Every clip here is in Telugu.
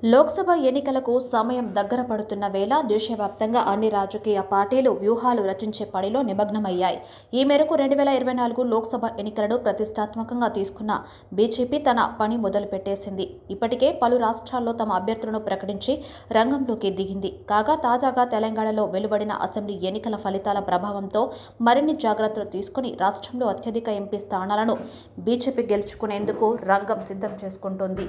లోక్సభ ఎన్నికలకు సమయం దగ్గర పడుతున్న వేళ దేశవ్యాప్తంగా అన్ని రాజకీయ పార్టీలు వ్యూహాలు రచించే పనిలో నిమగ్నమయ్యాయి. ఈ మేరకు 2024 లోక్సభ ఎన్నికలను ప్రతిష్టాత్మకంగా తీసుకున్న బీజేపీ తన పని మొదలుపెట్టేసింది. ఇప్పటికే పలు రాష్ట్రాల్లో తమ అభ్యర్థులను ప్రకటించి రంగంలోకి దిగింది. కాగా తాజాగా తెలంగాణలో వెలువడిన అసెంబ్లీ ఎన్నికల ఫలితాల ప్రభావంతో మరిన్ని జాగ్రత్తలు తీసుకుని రాష్ట్రంలో అత్యధిక ఎంపీ స్థానాలను బీజేపీ గెలుచుకునేందుకు రంగం సిద్ధం చేసుకుంటోంది.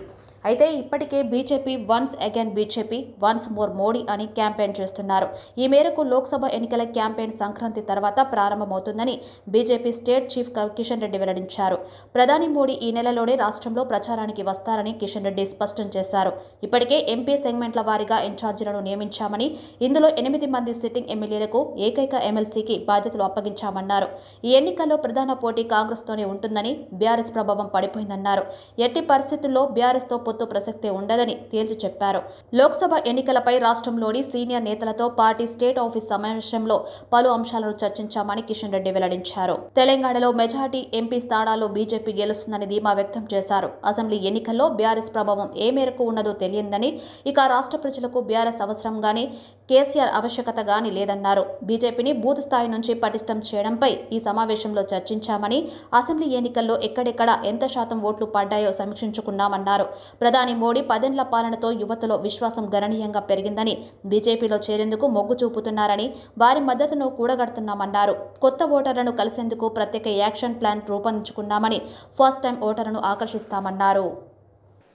అయితే ఇప్పటికే BJP once again BJP once more Modi అని క్యాంపెయిన్ చేస్తున్నారు. ఈ మేరకు లోక్సభ ఎన్నికల క్యాంపెయిన్ సంక్రాంతి తర్వాత ప్రారంభమవుతుందని BJP state chief Kishan Reddy వెల్లడించారు. ప్రధాని మోడీ ఈ నెలలోనే రాష్ట్రంలో ప్రచారానికి వస్తారని కిషన్ రెడ్డి స్పష్టం చేశారు. ఇప్పటికే ఎంపీ సెగ్మెంట్ల వారీగా ఇన్ఛార్జీలను నియమించామని, ఇందులో 8 మంది సిట్టింగ్ ఎమ్మెల్యేలకు ఏకైక ఎమ్మెల్సీకి బాధ్యతలు అప్పగించామన్నారు. ఈ ఎన్నికల్లో ప్రధాన పోటీ కాంగ్రెస్తోనే ఉంటుందని, బీఆర్ఎస్ ప్రభావం పడిపోయిందన్నారు. ఎట్టి పరిస్థితుల్లో బీఆర్ఎస్తో పొత్తు ప్రసక్తే ఉండదని తేల్చి చెప్పారు. లోక్సభ ఎన్నికలపై రాష్ట్రంలోని సీనియర్ నేతలతో పార్టీ స్టేట్ ఆఫీస్ సమావేశంలో పలు అంశాలను చర్చించామని కిషన్ రెడ్డి వెల్లడించారు. తెలంగాణలో మెజార్టీ ఎంపీ స్థానాల్లో బీజేపీ గెలుస్తుందని ధీమా వ్యక్తం చేశారు. అసెంబ్లీ ఎన్నికల్లో బీఆర్ఎస్ ప్రభావం ఏ మేరకు ఉన్నదో తెలియదని, ఇక రాష్ట్ర ప్రజలకు బీఆర్ఎస్ అవసరం గానీ కేసీఆర్ ఆవశ్యకత గానీ లేదన్నారు. బీజేపీని బూత్ స్థాయి నుంచి పటిష్టం చేయడంపై ఈ సమావేశంలో చర్చించామని, అసెంబ్లీ ఎన్నికల్లో ఎక్కడెక్కడ ఎంత శాతం ఓట్లు పడ్డాయో సమీక్షించుకున్నామన్నారు. ప్రధాని మోడీ 10 ఏళ్ల పాలనతో యువతలో విశ్వాసం గణనీయంగా పెరిగిందని, బీజేపీలో చేరేందుకు మొగ్గు చూపుతున్నారని, వారి మద్దతును కూడగడుతున్నామన్నారు. కొత్త ఓటర్లను కలిసేందుకు ప్రత్యేక యాక్షన్ ప్లాన్ రూపొందించుకున్నామని, ఫస్ట్ టైం ఓటర్లను ఆకర్షిస్తామన్నారు.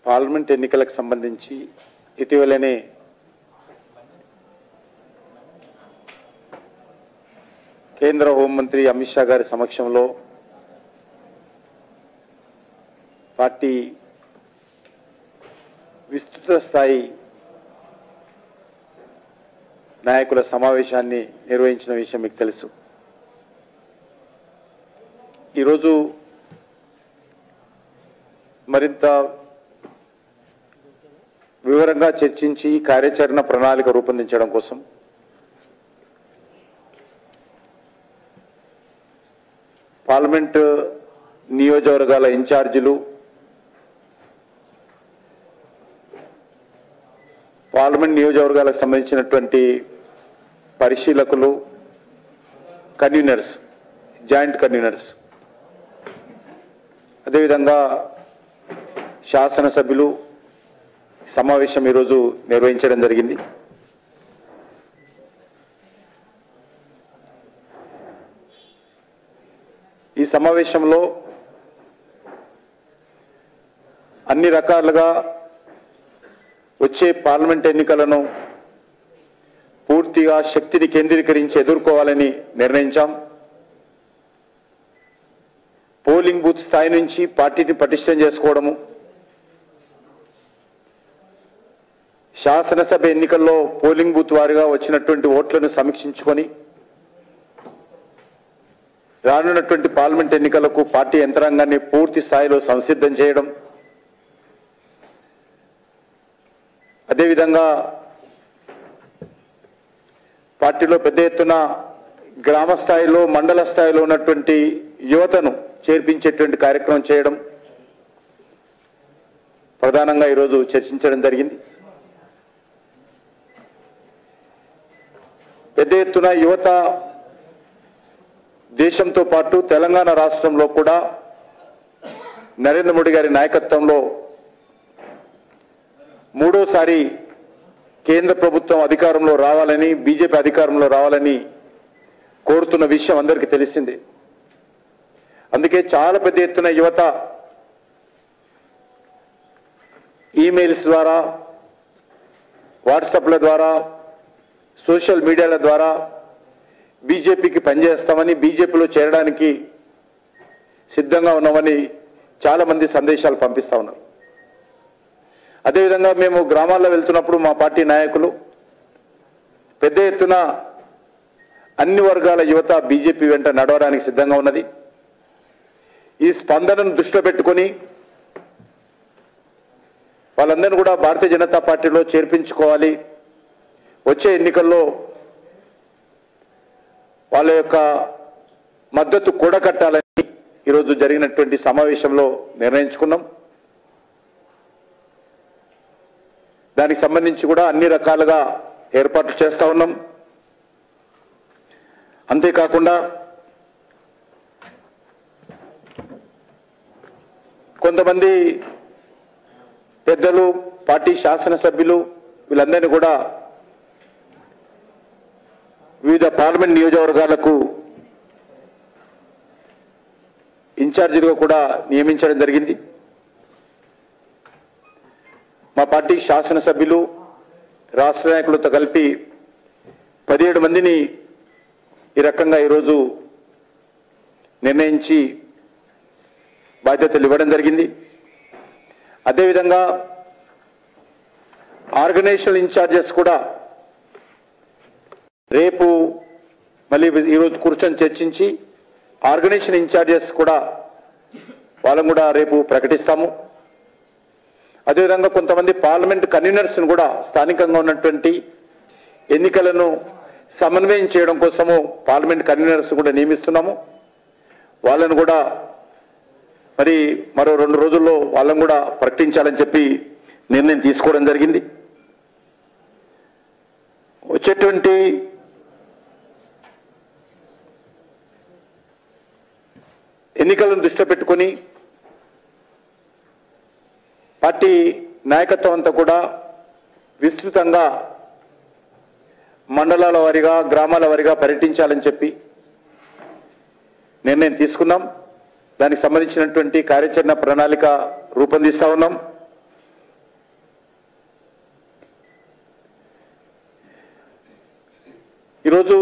పార్లమెంట్ ఎన్నికలకు సంబంధించి ఇటీవలనే కేంద్ర హోంమంత్రి అమిత్ షా గారి సమక్షంలో పార్టీ విస్తృత స్థాయి నాయకుల సమావేశాన్ని నిర్వహించిన విషయం మీకు తెలుసు. ఈరోజు మరింత వివరంగా చర్చించి కార్యాచరణ ప్రణాళిక రూపొందించడం కోసం పార్లమెంట్ నియోజకవర్గాల ఇన్ఛార్జీలు, పార్లమెంట్ నియోజకవర్గాలకు సంబంధించినటువంటి పరిశీలకులు, కన్వీనర్స్, జాయింట్ కన్వీనర్స్, అదేవిధంగా శాసనసభ్యులు సమావేశం ఈరోజు నిర్వహించడం జరిగింది. ఈ సమావేశంలో అన్ని రకాలుగా వచ్చే పార్లమెంట్ ఎన్నికలను పూర్తిగా శక్తిని కేంద్రీకరించి ఎదుర్కోవాలని నిర్ణయించాం. పోలింగ్ బూత్ స్థాయి నుంచి పార్టీని పటిష్టం చేసుకోవడము, శాసనసభ ఎన్నికల్లో పోలింగ్ బూత్ వారీగా వచ్చినటువంటి ఓట్లను సమీక్షించుకొని రానున్నటువంటి పార్లమెంట్ ఎన్నికలకు పార్టీ యంత్రాంగాన్ని పూర్తి స్థాయిలో సంసిద్ధం చేయడం, అదేవిధంగా పార్టీలో పెద్ద ఎత్తున గ్రామ స్థాయిలో, మండల స్థాయిలో ఉన్నటువంటి యువతను చేర్పించేటువంటి కార్యక్రమం చేయడం ప్రధానంగా ఈరోజు చర్చించడం జరిగింది. పెద్ద ఎత్తున యువత దేశంతో పాటు తెలంగాణ రాష్ట్రంలో కూడా నరేంద్ర మోడీ గారి నాయకత్వంలో మూడోసారి కేంద్ర ప్రభుత్వం అధికారంలో రావాలని, బీజేపీ అధికారంలో రావాలని కోరుతున్న విషయం అందరికీ తెలిసిందే. అందుకే చాలా పెద్ద ఎత్తున యువత ఈమెయిల్స్ ద్వారా, వాట్సాప్ల ద్వారా, సోషల్ మీడియాల ద్వారా బీజేపీకి పనిచేస్తామని, బీజేపీలో చేరడానికి సిద్ధంగా ఉన్నామని చాలామంది సందేశాలు పంపిస్తూ ఉన్నారు. అదేవిధంగా మేము గ్రామాల్లో వెళ్తున్నప్పుడు మా పార్టీ నాయకులు పెద్ద ఎత్తున అన్ని వర్గాల యువత బీజేపీ వెంట నడవడానికి సిద్ధంగా ఉన్నది. ఈ స్పందనను దృష్టిలో పెట్టుకొని వాళ్ళందరినీ కూడా భారతీయ జనతా పార్టీలో చేర్పించుకోవాలి, వచ్చే ఎన్నికల్లో వాళ్ళ యొక్క మద్దతు కూడగట్టాలని ఈరోజు జరిగినటువంటి సమావేశంలో నిర్ణయించుకున్నాం. దానికి సంబంధించి కూడా అన్ని రకాలుగా ఏర్పాట్లు చేస్తూ ఉన్నాం. అంతేకాకుండా కొంతమంది పెద్దలు, పార్టీ శాసనసభ్యులు వీళ్ళందరినీ కూడా వివిధ పార్లమెంట్ నియోజకవర్గాలకు ఇన్ఛార్జీలుగా కూడా నియమించడం జరిగింది. మా పార్టీ శాసనసభ్యులు, రాష్ట్ర నాయకులతో కలిపి 17 మందిని ఈ రకంగా ఈరోజు నిర్ణయించి బాధ్యతలు ఇవ్వడం జరిగింది. అదేవిధంగా ఆర్గనైజేషనల్ ఇన్ఛార్జెస్ కూడా రేపు మళ్ళీ ఈరోజు కూర్చొని చర్చించి ఆర్గనైజేషన్ ఇన్ఛార్జెస్ కూడా వాళ్ళని కూడా రేపు ప్రకటిస్తాము. అదేవిధంగా కొంతమంది పార్లమెంట్ కన్వీనర్స్ను కూడా స్థానికంగా ఉన్నటువంటి ఎన్నికలను సమన్వయం చేయడం కోసము పార్లమెంట్ కన్వీనర్స్ కూడా నియమిస్తున్నాము. వాళ్ళను కూడా మరి మరో 2 రోజుల్లో వాళ్ళని కూడా ప్రకటించాలని చెప్పి నిర్ణయం తీసుకోవడం జరిగింది. వచ్చేటువంటి ఎన్నికలను దృష్టిలో పెట్టుకొని పార్టీ నాయకత్వం అంతా కూడా విస్తృతంగా మండలాల వారీగా, గ్రామాల వారీగా పర్యటించాలని చెప్పి నిర్ణయం తీసుకున్నాం. దానికి సంబంధించినటువంటి కార్యాచరణ ప్రణాళిక రూపొందిస్తా ఉన్నాం. ఈరోజు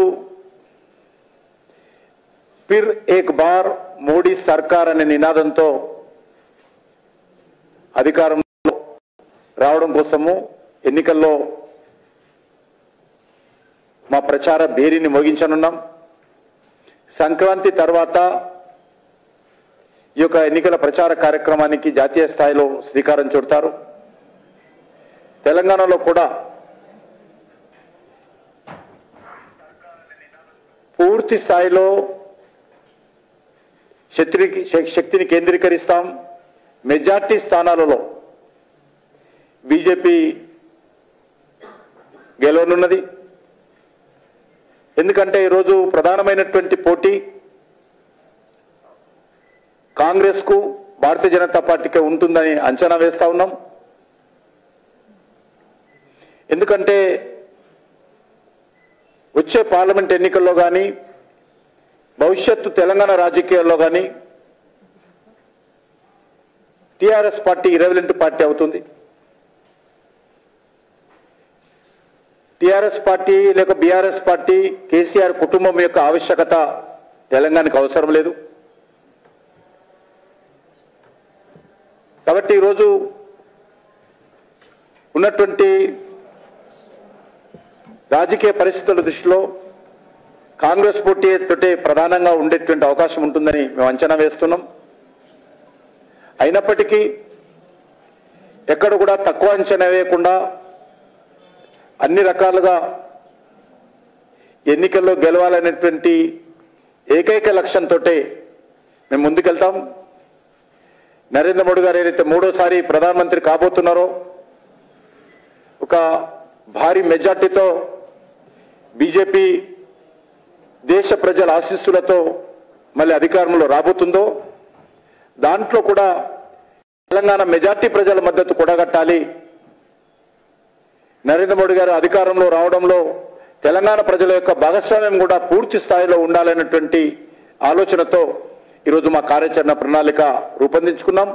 ఫిర్ ఏక్ బార్ మోడీ సర్కార్ అనే నినాదంతో అధికారంలో రావడం కోసము ఎన్నికల్లో మా ప్రచార భేరీని మోగించనున్నాం. సంక్రాంతి తర్వాత ఈ యొక్క ఎన్నికల ప్రచార కార్యక్రమానికి జాతీయ స్థాయిలో శ్రీకారం చుడతారు. తెలంగాణలో కూడా పూర్తి స్థాయిలో శక్తిని కేంద్రీకరిస్తాం. మెజార్టీ స్థానాలలో బీజేపీ గెలవనున్నది. ఎందుకంటే ఈరోజు ప్రధానమైనటువంటి పోటీ కాంగ్రెస్కు, భారతీయ జనతా పార్టీకి ఉంటుందని అంచనా వేస్తా ఉన్నాం. ఎందుకంటే వచ్చే పార్లమెంట్ ఎన్నికల్లో కానీ, భవిష్యత్తు తెలంగాణ రాజకీయాల్లో కానీ టీఆర్ఎస్ పార్టీ ఇర్రెలెవెంట్ పార్టీ అవుతుంది. టీఆర్ఎస్ పార్టీ లేక బీఆర్ఎస్ పార్టీ, కేసీఆర్ కుటుంబం యొక్క ఆవశ్యకత తెలంగాణకు అవసరం లేదు. కాబట్టి ఈరోజు ఉన్నటువంటి రాజకీయ పరిస్థితుల దృష్టిలో కాంగ్రెస్ పోటీ తోటే ప్రధానంగా ఉండేటువంటి అవకాశం ఉంటుందని మేము అంచనా వేస్తున్నాం. అయినప్పటికీ ఎక్కడ కూడా తక్కువ అంచనా వేయకుండా అన్ని రకాలుగా ఎన్నికల్లో గెలవాలనేటువంటి ఏకైక లక్ష్యంతో మేము ముందుకెళ్తాం. నరేంద్ర మోడీ గారు ఏదైతే 3వసారి ప్రధానమంత్రి కాబోతున్నారో, ఒక భారీ మెజార్టీతో బీజేపీ దేశ ప్రజల ఆశీస్సులతో మళ్ళీ అధికారంలో రాబోతుందో, దాంట్లో కూడా తెలంగాణ మెజార్టీ ప్రజల మద్దతు కూడగట్టాలి. నరేంద్ర మోడీ గారు అధికారంలో రావడంలో తెలంగాణ ప్రజల యొక్క భాగస్వామ్యం కూడా పూర్తి స్థాయిలో ఉండాలనేటువంటి ఆలోచనతో ఈరోజు మా కార్యాచరణ ప్రణాళిక రూపొందించుకున్నాం.